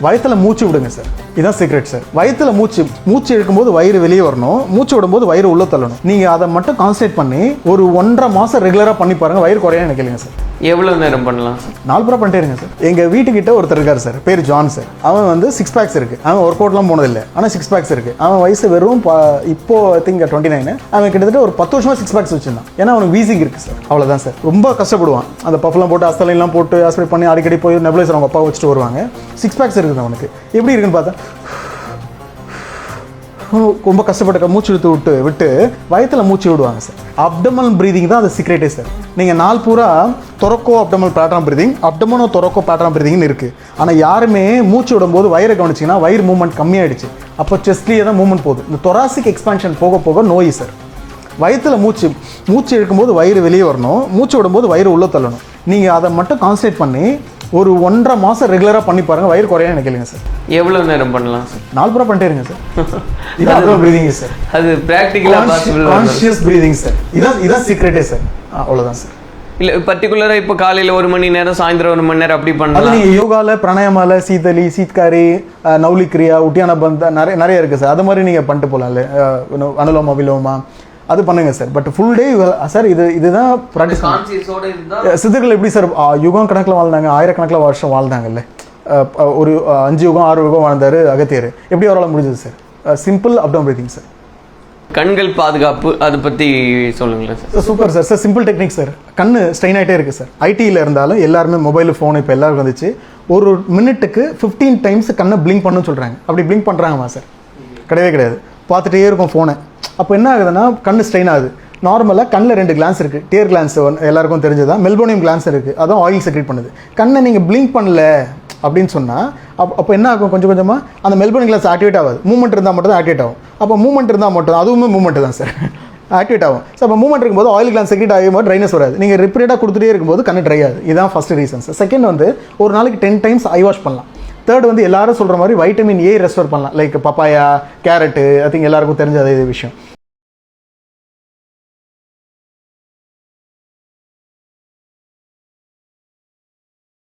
வயிற்றுல மூச்சு விடுங்க சார். இதுதான் சீக்ரெட் சார். வயிற்றுல மூச்சு இழுக்கும்போது வயிறு வெளியே வரணும், மூச்சு விடும்போது வயிறு உள்ள தள்ளணும். நீங்கள் அதை மட்டும் கான்சன்ட்ரேட் பண்ணி ஒரு 1.5 மாதம் ரெகுலராக பண்ணி பாருங்கள், வயிறு குறைய நினைக்கலங்க சார். எவ்வளோ நேரம் பண்ணலாம் சார்? 4 பூரா பண்ணிட்டே இருங்க சார். எங்கள் வீட்டுக்கிட்ட ஒருத்தர் இருக்கார் சார், பேர் ஜான் சார். அவன் வந்து 6 பேக்ஸ் இருக்குது. அவன் ஒர்க் அவுட்லாம் போனதில்லை, ஆனால் 6 பேக்ஸ் இருக்குது. அவன் வயசு வெறும் இப்போ ஐ திங்க் 29. அவன் கிட்டத்தட்ட ஒரு 10 வருஷமாக 6 பேக்ஸ் வச்சிருந்தான். ஏன்னா அவனுக்கு வீசிங் இருக்குது சார். அவ்வளோதான் சார். ரொம்ப கஷ்டப்படுவான். அந்த பஃப்லாம் போட்டு அஸ்தலைன்லாம் போட்டு ஆஸ்பிரேட் பண்ணி அடிக்கடி போய் நெபுலைசர் அவங்க அப்பா வச்சுட்டு வருவாங்க. 6 பேக்ஸ் இருக்குது அவனுக்கு. எப்படி இருக்குன்னு பார்த்தா ரொம்ப கஷ்டப்பட்ட மூச்சு இழுத்து விட்டு வயிற்றுல மூச்சு விடுவாங்க சார். அப்டமல் ப்ரீதிங் தான் அது சீக்ரெட்டே சார். நீங்கள் நாள் பூரா தொரக்கோ அப்டமல் பேட்டர்ன் ப்ரீதிங், அப்டமனோ தொரக்கோ பேட்டர்ன் ப்ரீதிங்னு இருக்குது. ஆனால் யாருமே மூச்சு விடும்போது வயிறை கவனிச்சிங்கன்னா வயிறு மூவ்மெண்ட் கம்மியாயிடுச்சு. அப்போ செஸ்ட்லேயே தான் மூவ்மெண்ட் போகுது. இந்த தொராசிக் எக்ஸ்பான்ஷன் போக போக நோய் சார். வயிற்றுல மூச்சு இழுக்கும்போது வயிறு வெளியே வரணும், மூச்சு விடும்போது வயிறு உள்ள தள்ளணும். நீங்கள் அதை மட்டும் கான்சன்ட்ரேட் பண்ணி ஒரு 1.5 மாதம் ரெகுலராக பண்ணி பாருங்கள், வயிறு குறைய நினைக்கலங்க சார். எவ்வளோ நேரம் பண்ணலாம் சார்? 4 பூரா பண்ணிட்டே இருங்க சார். இதான் ப்ரீதிங் சார். அது ப்ராக்டிக்கலாக பாசிபிள். Conscious breathing sir. இதான் சீக்ரெட்டே சார். அவ்வளோதான் சார். இல்லை பர்டிகுலராக இப்போ காலையில் 1 மணி நேரம், சாயந்தரம் 1 மணி நேரம் அப்படி பண்ணலாம். நீங்கள் யோகாவில் பிராணாயாமாவில் சீதலி, சீத்காரி, நவுலி கிரியா, உட்டியான பந்தா நிறைய இருக்குது சார். அது மாதிரி நீங்கள் பண்ணிட்டு போகலாம்ல. அனுலோமா விலோமா அது பண்ணுங்க sir. But full day sir இதுதான் ப்ராக்டிஸ். சித்தர்கள் எப்படி சார் யுகம் கணக்கில் வாழ்ந்தாங்க, ஆயிரக்கணக்கில் வருஷம் வாழ்ந்தாங்கல்ல. ஒரு 5 யுகம் 6 யுகம் வாழ்ந்தார் அகத்தியர். எப்படி அவரால் முடிஞ்சது sir? Simple uptown breathing sir. கண்கள் பாதுகாப்பு அதை பற்றி சொல்லுங்களேன் sir. Super sir. Sir simple technique sir. கண்ணு ஸ்ட்ரெயின் ஆகிட்டே இருக்குது சார். ஐடியில் இருந்தாலும் எல்லாருமே மொபைல் ஃபோன் இப்போ எல்லாருக்கும் வந்துச்சு. ஒரு மினிட்டுக்கு 15 டைம்ஸ் கண்ணை பிளிங்க் பண்ணுன்னு சொல்கிறாங்க. அப்படி பிளிங்க் பண்ணுறாங்கம்மா சார்? கிடையவே கிடையாது. பார்த்துட்டே இருக்கும் ஃபோனை. அப்போ என்ன ஆகுதுன்னா கண்ணு ஸ்ட்ரெயின் ஆகுது. நார்மலாக கண்ணில் 2 கிளான்ஸ் இருக்குது. டியர் கிளான்ஸ் எல்லாருக்கும் தெரிஞ்சதான். மெல்போனியம் கிளான்ஸ் இருக்குது. அதான் ஆயில் செக்ரேட் பண்ணுது. கண்ணை நீங்கள் பிளிங்க் பண்ணல அப்படின்னு சொன்னால் அப்போ என்ன ஆகும்? கொஞ்சம் கொஞ்சமாக அந்த மெல்போனியம் கிளாஸ் ஆக்டிவேட் ஆகாது. மூவ்மெண்ட் இருந்தால் மட்டும் தான் ஆக்டிவேட் ஆகும். அப்போ மூவ்மெண்ட் இருந்தால் மட்டும், அதுவுமே மூவ்மெண்ட் தான் சார், ஆக்டிவேட் ஆகும். ஸோ அப்போ மூவ்மெண்ட் இருக்கும்போது ஆயில் கிளான்ஸ் செக்ரேட் ஆகும்போது ட்ரைனஸ் வராது. நீங்கள் ரிப்பீட்டாக கொடுத்துட்டே இருக்கும்போது கண்ணு ட்ரை ஆகுது. இதுதான் ஃபர்ஸ்ட் ரீசன்ஸ். செகண்ட் வந்து ஒரு நாளைக்கு 10 டைம்ஸ் ஐ வாஷ் பண்ணலாம். தேர்ட் வந்து எல்லாரும் சொல்கிற மாதிரி வைட்டமின் ஏ ரெஸ்டோர் பண்ணலாம். Like papaya, carrot, I think எல்லாருக்கும் தெரிஞ்ச அதே விஷயம்.